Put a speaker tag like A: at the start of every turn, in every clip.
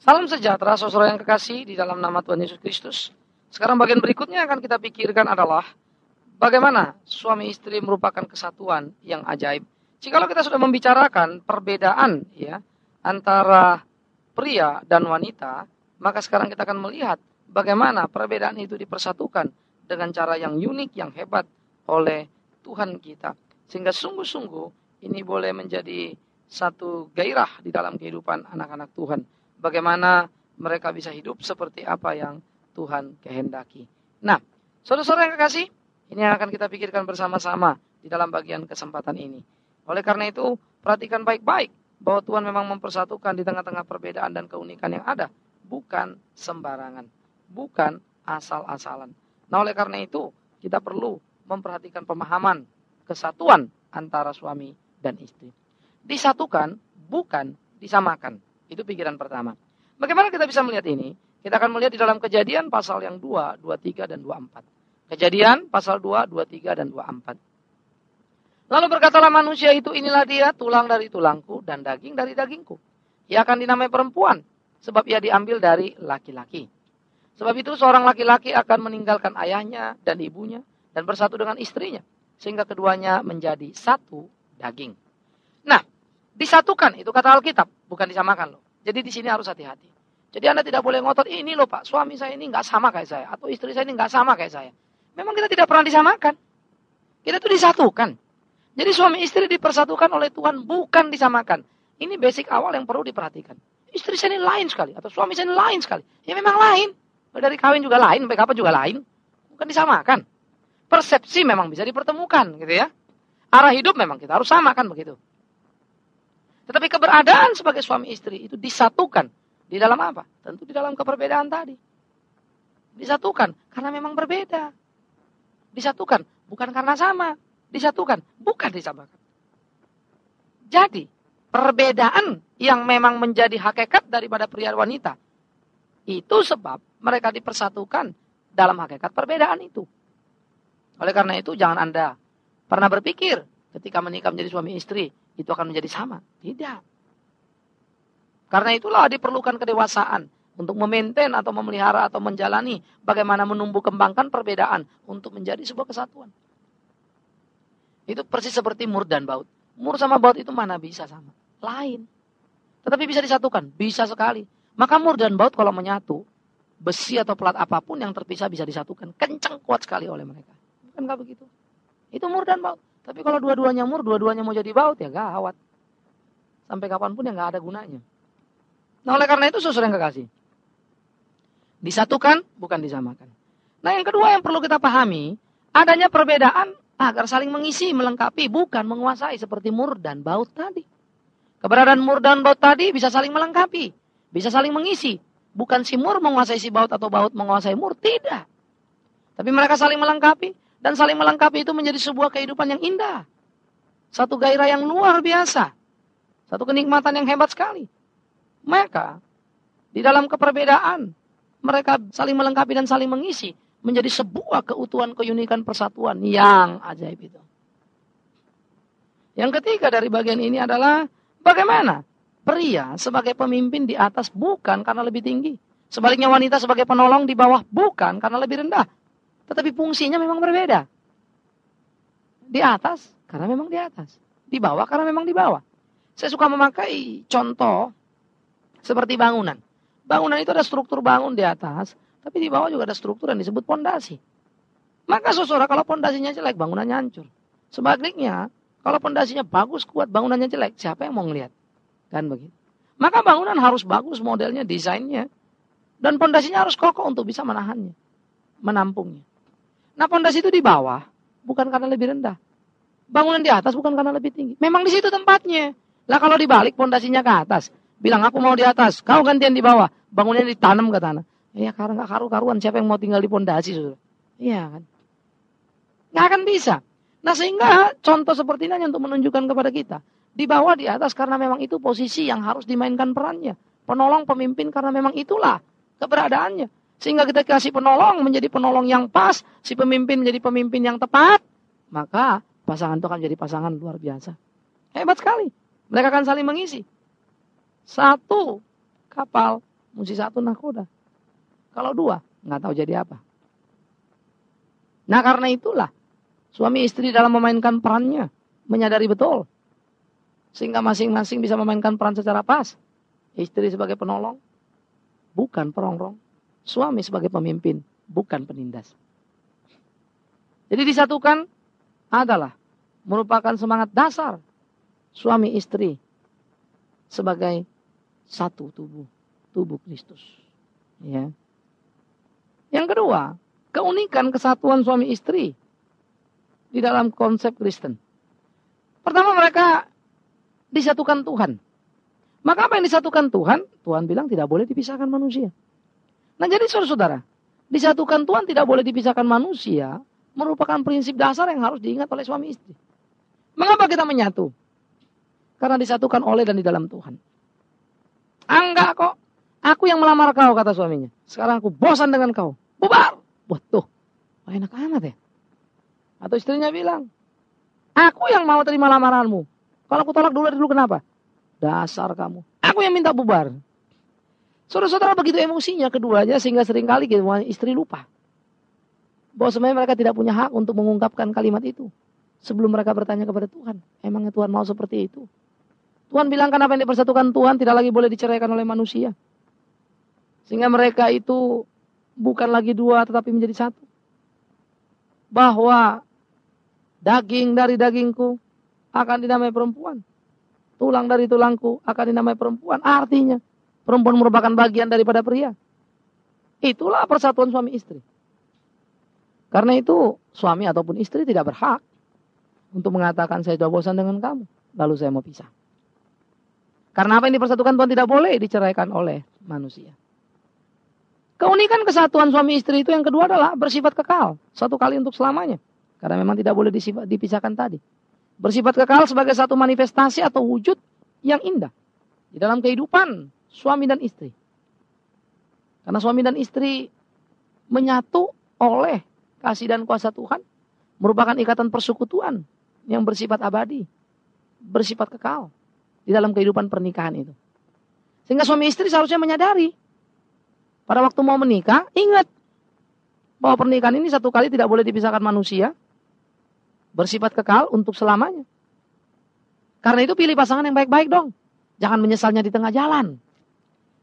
A: Salam sejahtera saudara yang kekasih di dalam nama Tuhan Yesus Kristus. Sekarang bagian berikutnya akan kita pikirkan adalah bagaimana suami istri merupakan kesatuan yang ajaib. Jikalau kita sudah membicarakan perbedaan ya antara pria dan wanita, maka sekarang kita akan melihat bagaimana perbedaan itu dipersatukan dengan cara yang unik, yang hebat oleh Tuhan kita. Sehingga sungguh-sungguh ini boleh menjadi satu gairah di dalam kehidupan anak-anak Tuhan. Bagaimana mereka bisa hidup seperti apa yang Tuhan kehendaki. Nah, saudara-saudara yang kekasih, ini yang akan kita pikirkan bersama-sama di dalam bagian kesempatan ini. Oleh karena itu, perhatikan baik-baik bahwa Tuhan memang mempersatukan di tengah-tengah perbedaan dan keunikan yang ada. Bukan sembarangan, bukan asal-asalan. Nah, oleh karena itu, kita perlu memperhatikan pemahaman kesatuan antara suami dan istri. Disatukan, bukan disamakan. Itu pikiran pertama. Bagaimana kita bisa melihat ini? Kita akan melihat di dalam Kejadian pasal yang 2, 23 dan 24. Kejadian pasal 2, 23 dan 24. Lalu berkatalah manusia itu, inilah dia, tulang dari tulangku dan daging dari dagingku. Ia akan dinamai perempuan, sebab ia diambil dari laki-laki. Sebab itu seorang laki-laki akan meninggalkan ayahnya dan ibunya dan bersatu dengan istrinya, sehingga keduanya menjadi satu daging. Nah, disatukan itu kata Alkitab, bukan disamakan loh. Jadi di sini harus hati-hati. Jadi Anda tidak boleh ngotot, ini loh Pak, suami saya ini nggak sama kayak saya, atau istri saya ini nggak sama kayak saya. Memang kita tidak pernah disamakan. Kita tuh disatukan. Jadi suami istri dipersatukan oleh Tuhan, bukan disamakan. Ini basic awal yang perlu diperhatikan. Istri saya ini lain sekali, atau suami saya ini lain sekali. Ya memang lain. Dari kawin juga lain, sampai kapan juga lain. Bukan disamakan. Persepsi memang bisa dipertemukan, gitu ya. Arah hidup memang kita harus samakan begitu. Tetapi keberadaan sebagai suami istri itu disatukan. Di dalam apa? Tentu di dalam keperbedaan tadi. Disatukan karena memang berbeda. Disatukan bukan karena sama. Disatukan bukan disamakan. Jadi perbedaan yang memang menjadi hakikat daripada pria dan wanita. Itu sebab mereka dipersatukan dalam hakikat perbedaan itu. Oleh karena itu jangan Anda pernah berpikir ketika menikah menjadi suami istri itu akan menjadi sama. Tidak. Karena itulah diperlukan kedewasaan untuk memaintain atau memelihara atau menjalani bagaimana menumbuh kembangkan perbedaan untuk menjadi sebuah kesatuan. Itu persis seperti mur dan baut. Mur sama baut itu mana bisa sama? Lain. Tetapi bisa disatukan. Bisa sekali. Maka mur dan baut kalau menyatu, besi atau pelat apapun yang terpisah bisa disatukan. Kencang kuat sekali oleh mereka. Bukan nggak begitu? Itu mur dan baut. Tapi kalau dua-duanya mur, dua-duanya mau jadi baut, ya gawat. Sampai kapanpun ya nggak ada gunanya. Nah oleh karena itu saudara yang kekasih. Disatukan, bukan disamakan. Nah yang kedua yang perlu kita pahami, adanya perbedaan agar saling mengisi, melengkapi, bukan menguasai seperti mur dan baut tadi. Keberadaan mur dan baut tadi bisa saling melengkapi, bisa saling mengisi. Bukan si mur menguasai si baut atau baut menguasai mur, tidak. Tapi mereka saling melengkapi. Dan saling melengkapi itu menjadi sebuah kehidupan yang indah. Satu gairah yang luar biasa. Satu kenikmatan yang hebat sekali. Maka, di dalam keperbedaan, mereka saling melengkapi dan saling mengisi. Menjadi sebuah keutuhan, keunikan persatuan yang ajaib itu. Yang ketiga dari bagian ini adalah, bagaimana pria sebagai pemimpin di atas bukan karena lebih tinggi. Sebaliknya wanita sebagai penolong di bawah bukan karena lebih rendah. Tetapi fungsinya memang berbeda. Di atas, karena memang di atas. Di bawah, karena memang di bawah. Saya suka memakai contoh seperti bangunan. Bangunan itu ada struktur bangun di atas, tapi di bawah juga ada struktur yang disebut pondasi. Maka saudara, kalau pondasinya jelek, bangunannya hancur. Sebaliknya, kalau pondasinya bagus, kuat, bangunannya jelek, siapa yang mau ngelihat? Kan begitu. Maka bangunan harus bagus modelnya, desainnya. Dan pondasinya harus kokoh untuk bisa menahannya, menampungnya. Nah pondasi itu di bawah, bukan karena lebih rendah. Bangunan di atas bukan karena lebih tinggi. Memang di situ tempatnya. Lah kalau dibalik pondasinya ke atas, bilang aku mau di atas, kau gantian di bawah, bangunannya ditanam ke tanah. Ya karena nggak karu-karuan, siapa yang mau tinggal di pondasi, saudara? Iya kan? Nggak akan bisa. Nah sehingga contoh seperti ini hanya untuk menunjukkan kepada kita. Di bawah, di atas karena memang itu posisi yang harus dimainkan perannya. Penolong, pemimpin karena memang itulah keberadaannya. Sehingga kita kasih penolong menjadi penolong yang pas, si pemimpin menjadi pemimpin yang tepat, maka pasangan itu akan menjadi pasangan luar biasa. Hebat sekali. Mereka akan saling mengisi. Satu kapal Mesti satu nahkoda. Kalau dua, nggak tahu jadi apa. Nah karena itulah, suami istri dalam memainkan perannya, menyadari betul. Sehingga masing-masing bisa memainkan peran secara pas. Istri sebagai penolong, bukan perongrong. Suami sebagai pemimpin, bukan penindas. Jadi disatukan adalah merupakan semangat dasar suami istri sebagai satu tubuh Kristus. Ya. Yang kedua, keunikan kesatuan suami istri di dalam konsep Kristen. Pertama, mereka disatukan Tuhan. Maka apa yang disatukan Tuhan? Tuhan bilang tidak boleh dipisahkan manusia. Nah jadi saudara-saudara, disatukan Tuhan tidak boleh dipisahkan manusia merupakan prinsip dasar yang harus diingat oleh suami istri. Mengapa kita menyatu? Karena disatukan oleh dan di dalam Tuhan. Enggak kok, aku yang melamar kau, kata suaminya. Sekarang aku bosan dengan kau, bubar. Wah tuh, enak amat ya. Atau istrinya bilang, aku yang mau terima lamaranmu. Kalau aku tolak dulu kenapa? Dasar kamu, aku yang minta bubar. Saudara-saudara begitu emosinya keduanya sehingga seringkali istri lupa bahwa sebenarnya mereka tidak punya hak untuk mengungkapkan kalimat itu sebelum mereka bertanya kepada Tuhan. Emangnya Tuhan mau seperti itu? Tuhan bilang kan apa yang dipersatukan Tuhan tidak lagi boleh diceraikan oleh manusia. Sehingga mereka itu bukan lagi dua tetapi menjadi satu. Bahwa daging dari dagingku akan dinamai perempuan. Tulang dari tulangku akan dinamai perempuan. Artinya perempuan merupakan bagian daripada pria. Itulah persatuan suami istri. Karena itu suami ataupun istri tidak berhak untuk mengatakan saya sudah bosan dengan kamu, lalu saya mau pisah. Karena apa yang dipersatukan Tuhan tidak boleh diceraikan oleh manusia. Keunikan kesatuan suami istri itu yang kedua adalah bersifat kekal. Satu kali untuk selamanya. Karena memang tidak boleh dipisahkan tadi. Bersifat kekal sebagai satu manifestasi atau wujud yang indah di dalam kehidupan suami dan istri. Karena suami dan istri menyatu oleh kasih dan kuasa Tuhan, merupakan ikatan persekutuan yang bersifat abadi, bersifat kekal di dalam kehidupan pernikahan itu. Sehingga suami istri seharusnya menyadari pada waktu mau menikah, ingat bahwa pernikahan ini satu kali tidak boleh dipisahkan manusia, bersifat kekal untuk selamanya. Karena itu pilih pasangan yang baik-baik dong. Jangan menyesalnya di tengah jalan.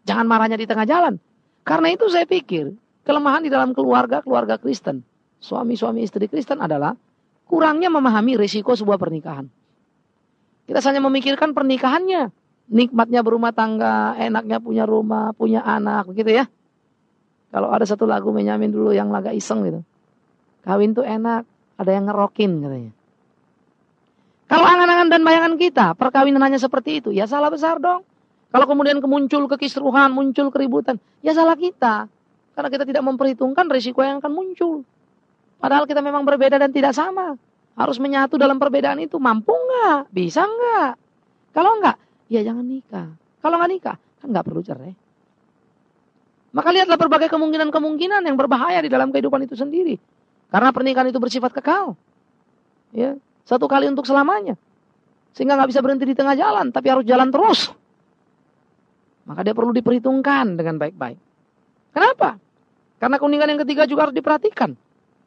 A: Jangan marahnya di tengah jalan. Karena itu saya pikir kelemahan di dalam keluarga Kristen, suami-suami istri Kristen adalah kurangnya memahami risiko sebuah pernikahan. Kita hanya memikirkan pernikahannya, nikmatnya berumah tangga, enaknya punya rumah, punya anak, begitu ya. Kalau ada satu lagu Benyamin dulu yang agak iseng gitu. Kawin tuh enak, ada yang ngerokin katanya. Kalau angan-angan dan bayangan kita, perkawinan hanya seperti itu, ya salah besar dong. Kalau kemudian muncul kekisruhan, muncul keributan, ya salah kita. Karena kita tidak memperhitungkan risiko yang akan muncul. Padahal kita memang berbeda dan tidak sama. Harus menyatu dalam perbedaan itu. Mampu nggak? Bisa nggak? Kalau nggak, ya jangan nikah. Kalau nggak nikah, kan nggak perlu cerai. Maka lihatlah berbagai kemungkinan-kemungkinan yang berbahaya di dalam kehidupan itu sendiri. Karena pernikahan itu bersifat kekal. Ya, satu kali untuk selamanya. Sehingga nggak bisa berhenti di tengah jalan, tapi harus jalan terus. Maka dia perlu diperhitungkan dengan baik-baik. Kenapa? Karena keunikan yang ketiga juga harus diperhatikan.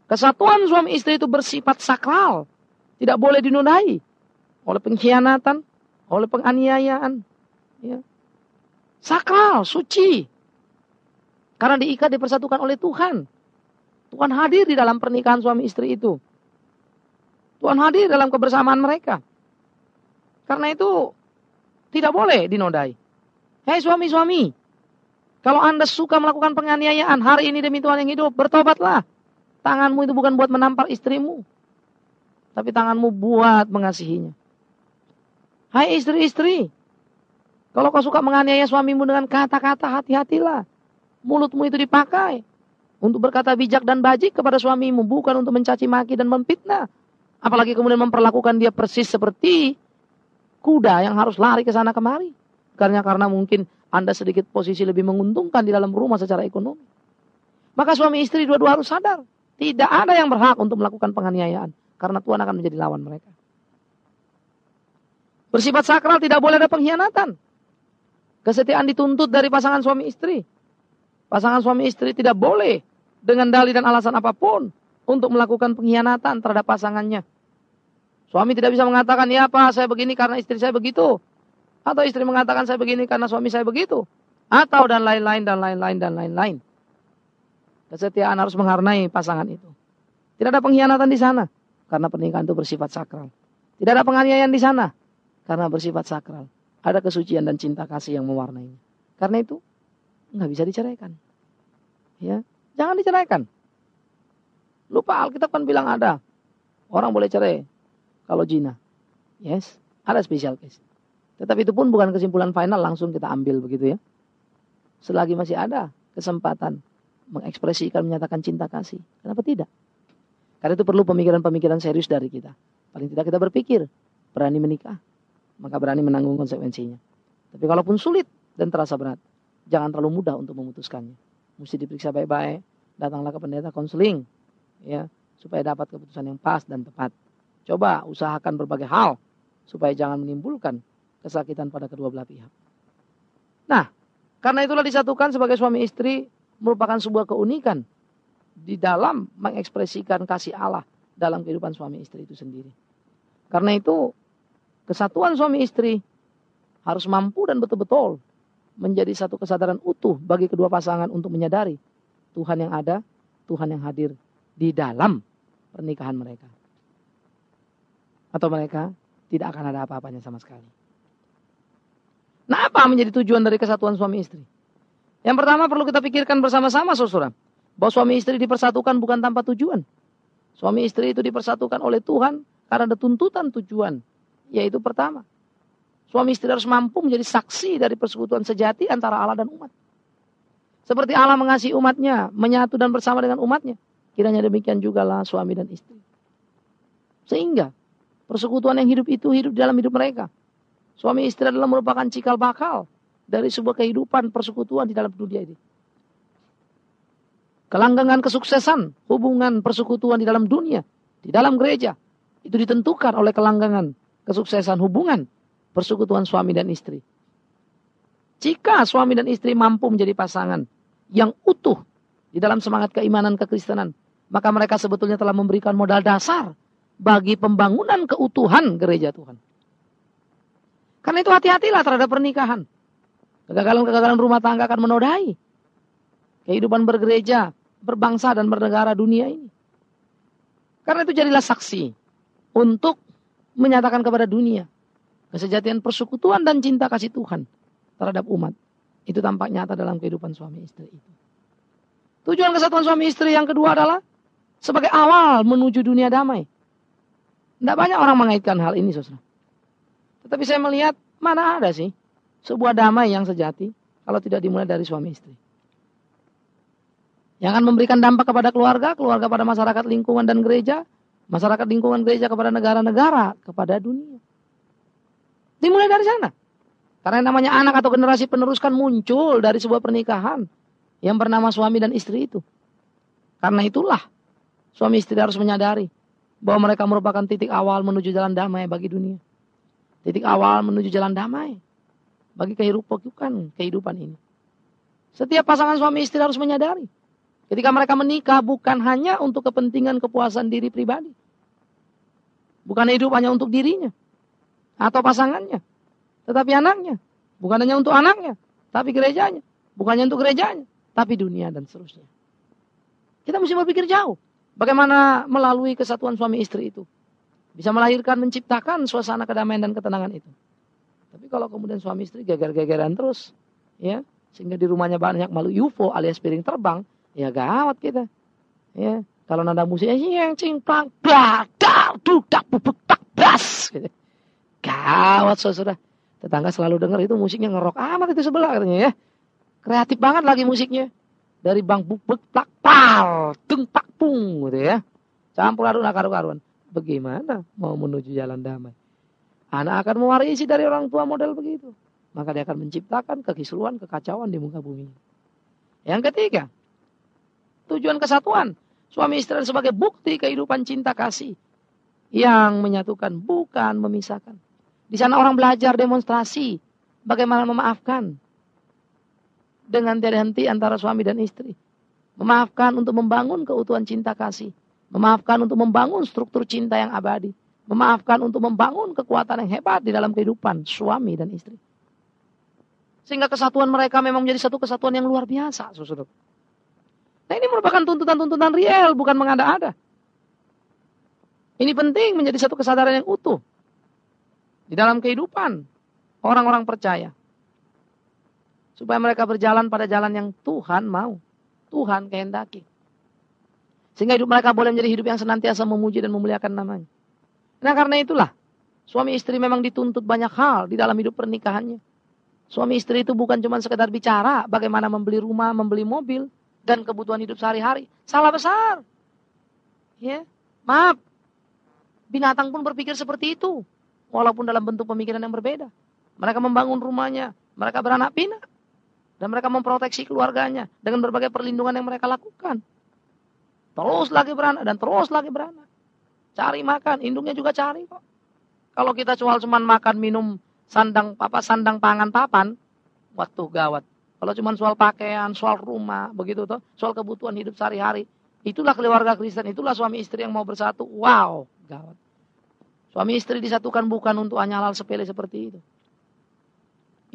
A: Kesatuan suami istri itu bersifat sakral. Tidak boleh dinodai oleh pengkhianatan, oleh penganiayaan. Ya. Sakral, suci. Karena diikat, dipersatukan oleh Tuhan. Tuhan hadir di dalam pernikahan suami istri itu. Tuhan hadir dalam kebersamaan mereka. Karena itu tidak boleh dinodai. Hei suami-suami, kalau Anda suka melakukan penganiayaan hari ini demi Tuhan yang hidup, bertobatlah. Tanganmu itu bukan buat menampar istrimu, tapi tanganmu buat mengasihinya. Hai istri-istri, kalau kau suka menganiaya suamimu dengan kata-kata, hati-hatilah. Mulutmu itu dipakai untuk berkata bijak dan bajik kepada suamimu, bukan untuk mencaci maki dan memfitnah. Apalagi kemudian memperlakukan dia persis seperti kuda yang harus lari ke sana kemari. Karena mungkin Anda sedikit posisi lebih menguntungkan di dalam rumah secara ekonomi. Maka suami istri dua-dua harus sadar. Tidak ada yang berhak untuk melakukan penganiayaan. Karena Tuhan akan menjadi lawan mereka. Bersifat sakral tidak boleh ada pengkhianatan. Kesetiaan dituntut dari pasangan suami istri. Pasangan suami istri tidak boleh dengan dalih dan alasan apapun untuk melakukan pengkhianatan terhadap pasangannya. Suami tidak bisa mengatakan, ya Pak, saya begini karena istri saya begitu. Atau istri mengatakan, saya begini karena suami saya begitu. Atau dan lain-lain, dan lain-lain, dan lain-lain. Kesetiaan harus mengharnai pasangan itu. Tidak ada pengkhianatan di sana. Karena pernikahan itu bersifat sakral. Tidak ada penganiayaan di sana. Karena bersifat sakral. Ada kesucian dan cinta kasih yang mewarnainya. Karena itu, nggak bisa diceraikan. Ya, jangan diceraikan. Lupa, Alkitab kan bilang ada. Orang boleh cerai kalau zina. Yes, ada special case. Tetapi itu pun bukan kesimpulan final langsung kita ambil begitu ya. Selagi masih ada kesempatan mengekspresikan, menyatakan cinta kasih. Kenapa tidak? Karena itu perlu pemikiran-pemikiran serius dari kita. Paling tidak kita berpikir, berani menikah, maka berani menanggung konsekuensinya. Tapi kalaupun sulit dan terasa berat, jangan terlalu mudah untuk memutuskannya. Mesti diperiksa baik-baik, datanglah ke pendeta konseling, ya, supaya dapat keputusan yang pas dan tepat. Coba usahakan berbagai hal, supaya jangan menimbulkan kesakitan pada kedua belah pihak. Nah, karena itulah disatukan sebagai suami istri merupakan sebuah keunikan di dalam mengekspresikan kasih Allah dalam kehidupan suami istri itu sendiri. Karena itu, kesatuan suami istri harus mampu dan betul-betul menjadi satu kesadaran utuh bagi kedua pasangan untuk menyadari Tuhan yang ada, Tuhan yang hadir di dalam pernikahan mereka. Atau mereka tidak akan ada apa-apanya sama sekali. Nah, apa menjadi tujuan dari kesatuan suami istri? Yang pertama perlu kita pikirkan bersama-sama, saudara, bahwa suami istri dipersatukan bukan tanpa tujuan. Suami istri itu dipersatukan oleh Tuhan karena ada tuntutan tujuan. Yaitu pertama, suami istri harus mampu menjadi saksi dari persekutuan sejati antara Allah dan umat. Seperti Allah mengasihi umatnya, menyatu dan bersama dengan umatnya. Kiranya demikian jugalah suami dan istri. Sehingga persekutuan yang hidup itu hidup dalam hidup mereka. Suami istri adalah merupakan cikal bakal dari sebuah kehidupan persekutuan di dalam dunia ini. Kelanggengan kesuksesan hubungan persekutuan di dalam dunia, di dalam gereja, itu ditentukan oleh kelanggengan kesuksesan hubungan persekutuan suami dan istri. Jika suami dan istri mampu menjadi pasangan yang utuh di dalam semangat keimanan kekristenan, maka mereka sebetulnya telah memberikan modal dasar bagi pembangunan keutuhan gereja Tuhan. Karena itu hati-hatilah terhadap pernikahan. Kegagalan-kegagalan rumah tangga akan menodai kehidupan bergereja, berbangsa dan bernegara dunia ini. Karena itu jadilah saksi untuk menyatakan kepada dunia kesejatian persekutuan dan cinta kasih Tuhan terhadap umat. Itu tampak nyata dalam kehidupan suami istri itu. Tujuan kesatuan suami istri yang kedua adalah sebagai awal menuju dunia damai. Tidak banyak orang mengaitkan hal ini, saudara. Tetapi saya melihat mana ada sih sebuah damai yang sejati kalau tidak dimulai dari suami istri. Yang akan memberikan dampak kepada keluarga, keluarga pada masyarakat lingkungan dan gereja, masyarakat lingkungan gereja kepada negara-negara, kepada dunia. Dimulai dari sana. Karena yang namanya anak atau generasi penerus kan muncul dari sebuah pernikahan yang bernama suami dan istri itu. Karena itulah suami istri harus menyadari bahwa mereka merupakan titik awal menuju jalan damai bagi dunia. Titik awal menuju jalan damai bagi kehidupan ini. Setiap pasangan suami istri harus menyadari ketika mereka menikah bukan hanya untuk kepentingan kepuasan diri pribadi. Bukan hidup hanya untuk dirinya atau pasangannya, tetapi anaknya. Bukan hanya untuk anaknya, tapi gerejanya. Bukan hanya untuk gerejanya, tapi dunia dan seterusnya. Kita mesti berpikir jauh. Bagaimana melalui kesatuan suami istri itu bisa melahirkan, menciptakan suasana kedamaian dan ketenangan itu. Tapi kalau kemudian suami istri geger-gegeran terus, ya, sehingga di rumahnya banyak makhluk UFO alias piring terbang, ya gawat kita. Ya, kalau nada musiknya yang cingplang, badar, dudak, bubuk, tak, bras, gitu. Gawat, saudara. Tetangga selalu dengar itu musiknya ngerok amat itu sebelah katanya ya. Kreatif banget lagi musiknya. Dari bang bubuk, tak, pal, tung, tak, pung, gitu ya. Campur aduk karu-karuan. Bagaimana mau menuju jalan damai? Anak akan mewarisi dari orang tua model begitu. Maka dia akan menciptakan kekisruhan, kekacauan di muka bumi. Yang ketiga, tujuan kesatuan suami istri sebagai bukti kehidupan cinta kasih yang menyatukan, bukan memisahkan. Di sana orang belajar demonstrasi bagaimana memaafkan. dengan tiada henti antara suami dan istri. Memaafkan untuk membangun keutuhan cinta kasih. Memaafkan untuk membangun struktur cinta yang abadi. Memaafkan untuk membangun kekuatan yang hebat di dalam kehidupan suami dan istri. Sehingga kesatuan mereka memang menjadi satu kesatuan yang luar biasa, saudara. Nah, ini merupakan tuntutan-tuntutan real, bukan mengada-ada. Ini penting menjadi satu kesadaran yang utuh di dalam kehidupan orang-orang percaya. Supaya mereka berjalan pada jalan yang Tuhan mau. Tuhan kehendaki. Sehingga hidup mereka boleh menjadi hidup yang senantiasa memuji dan memuliakan namanya. Nah, karena itulah suami istri memang dituntut banyak hal di dalam hidup pernikahannya. Suami istri itu bukan cuma sekedar bicara bagaimana membeli rumah, membeli mobil, dan kebutuhan hidup sehari-hari. Salah besar. Ya, maaf. Binatang pun berpikir seperti itu. Walaupun dalam bentuk pemikiran yang berbeda. Mereka membangun rumahnya. Mereka beranak pinak. Dan mereka memproteksi keluarganya dengan berbagai perlindungan yang mereka lakukan. Terus lagi beranak dan terus lagi beranak. Cari makan, induknya juga cari kok. Kalau kita cuma makan, minum, sandang pangan papan, waktu gawat. Kalau cuma soal pakaian, soal rumah, begitu toh, soal kebutuhan hidup sehari-hari, itulah keluarga Kristen, itulah suami istri yang mau bersatu. Wow, gawat. Suami istri disatukan bukan untuk hanya hal sepele seperti itu.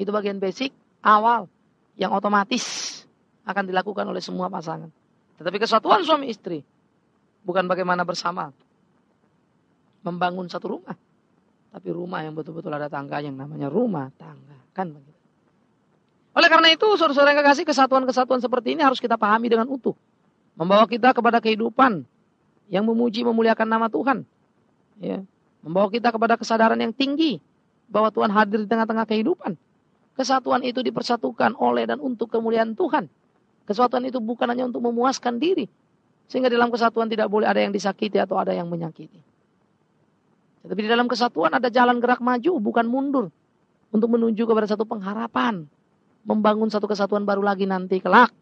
A: Itu bagian basic, awal, yang otomatis akan dilakukan oleh semua pasangan. Tetapi kesatuan suami istri bukan bagaimana bersama membangun satu rumah, tapi rumah yang betul-betul ada tangga yang namanya rumah tangga, kan begitu. Oleh karena itu, saudara-saudara yang kekasih, kesatuan-kesatuan seperti ini harus kita pahami dengan utuh, membawa kita kepada kehidupan yang memuji memuliakan nama Tuhan, ya, membawa kita kepada kesadaran yang tinggi bahwa Tuhan hadir di tengah-tengah kehidupan. Kesatuan itu dipersatukan oleh dan untuk kemuliaan Tuhan. Kesatuan itu bukan hanya untuk memuaskan diri. Sehingga dalam kesatuan tidak boleh ada yang disakiti atau ada yang menyakiti. Tetapi di dalam kesatuan ada jalan gerak maju, bukan mundur. Untuk menuju kepada satu pengharapan. Membangun satu kesatuan baru lagi nanti kelak.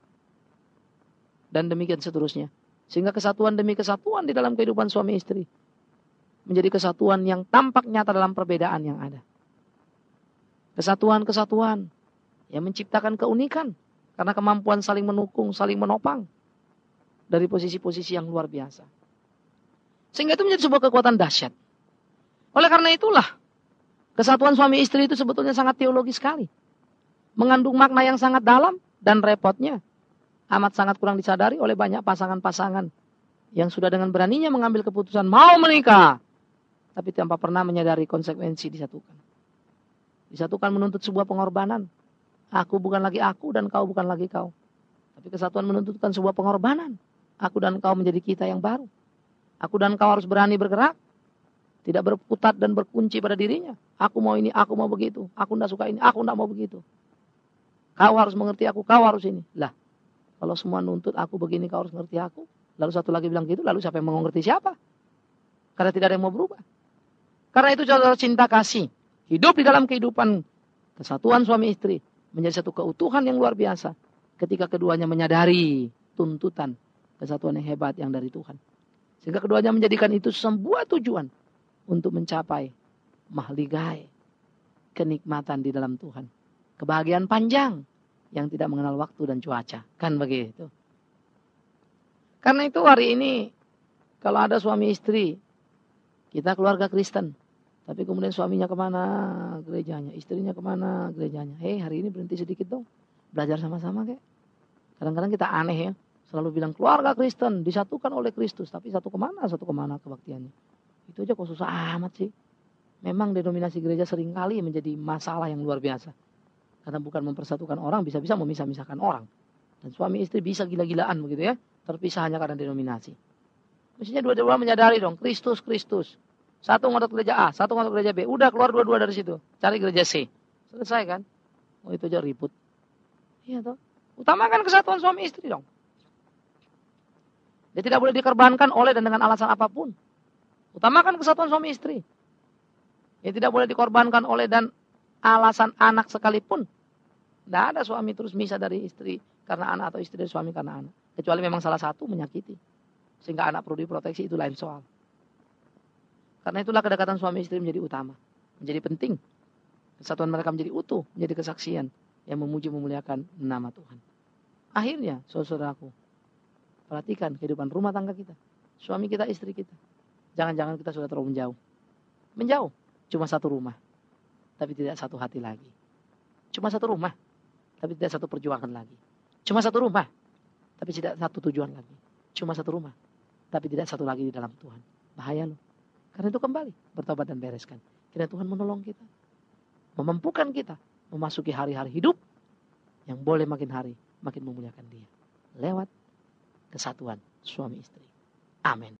A: Dan demikian seterusnya. Sehingga kesatuan demi kesatuan di dalam kehidupan suami istri menjadi kesatuan yang tampak nyata dalam perbedaan yang ada. Kesatuan-kesatuan yang menciptakan keunikan karena kemampuan saling mendukung, saling menopang dari posisi-posisi yang luar biasa. Sehingga itu menjadi sebuah kekuatan dahsyat. Oleh karena itulah kesatuan suami istri itu sebetulnya sangat teologis sekali. Mengandung makna yang sangat dalam dan repotnya amat sangat kurang disadari oleh banyak pasangan-pasangan yang sudah dengan beraninya mengambil keputusan mau menikah, tapi tanpa pernah menyadari konsekuensi disatukan. Disatukan menuntut sebuah pengorbanan. Aku bukan lagi aku dan kau bukan lagi kau. Tapi kesatuan menuntutkan sebuah pengorbanan. Aku dan kau menjadi kita yang baru. Aku dan kau harus berani bergerak. Tidak berputar dan berkunci pada dirinya. Aku mau ini, aku mau begitu. Aku tidak suka ini, aku tidak mau begitu. Kau harus mengerti aku, kau harus ini. Lah, kalau semua nuntut aku begini, kau harus mengerti aku. Lalu satu lagi bilang gitu, lalu siapa yang mau mengerti siapa? Karena tidak ada yang mau berubah. Karena itu saudara cinta kasih. Hidup di dalam kehidupan kesatuan suami istri menjadi satu keutuhan yang luar biasa ketika keduanya menyadari tuntutan kesatuan yang hebat yang dari Tuhan. Sehingga keduanya menjadikan itu sebuah tujuan untuk mencapai mahligai kenikmatan di dalam Tuhan. Kebahagiaan panjang yang tidak mengenal waktu dan cuaca. Kan begitu. Karena itu hari ini kalau ada suami istri, kita keluarga Kristen, tapi kemudian suaminya kemana gerejanya, istrinya kemana gerejanya. Hari ini berhenti sedikit dong. Belajar sama-sama kayak. Kadang-kadang kita aneh ya. Selalu bilang keluarga Kristen disatukan oleh Kristus. Tapi satu kemana kebaktiannya. Itu aja kok susah amat sih. Memang denominasi gereja seringkali menjadi masalah yang luar biasa. Karena bukan mempersatukan orang, bisa-bisa memisah-misahkan orang. Dan suami istri bisa gila-gilaan begitu ya. Terpisah hanya karena denominasi. Mestinya dua-dua menyadari dong. Kristus. Satu ngotot gereja A, satu ngotot gereja B. Udah keluar dua-dua dari situ. Cari gereja C. Selesai kan? Oh itu aja ribut. Iya toh. Utamakan kesatuan suami istri dong. Dia tidak boleh dikorbankan oleh dan dengan alasan apapun. Utamakan kesatuan suami istri. Dia tidak boleh dikorbankan oleh dan alasan anak sekalipun. Tidak ada suami terus misah dari istri karena anak atau istri dari suami karena anak. Kecuali memang salah satu menyakiti. Sehingga anak perlu diproteksi, itu lain soal. Karena itulah kedekatan suami istri menjadi utama. Menjadi penting. Kesatuan mereka menjadi utuh, menjadi kesaksian. yang memuji memuliakan nama Tuhan. Akhirnya, saudaraku, perhatikan kehidupan rumah tangga kita. Suami kita, istri kita. Jangan-jangan kita sudah terlalu menjauh. Menjauh, cuma satu rumah. Tapi tidak satu hati lagi. Cuma satu rumah, tapi tidak satu perjuangan lagi. Cuma satu rumah, tapi tidak satu tujuan lagi. Cuma satu rumah, tapi tidak satu lagi di dalam Tuhan. Bahaya loh. Karena itu kembali, bertobat dan bereskan. Kiranya Tuhan menolong kita. Memampukan kita memasuki hari-hari hidup yang boleh makin hari makin memuliakan Dia lewat kesatuan suami istri. Amin.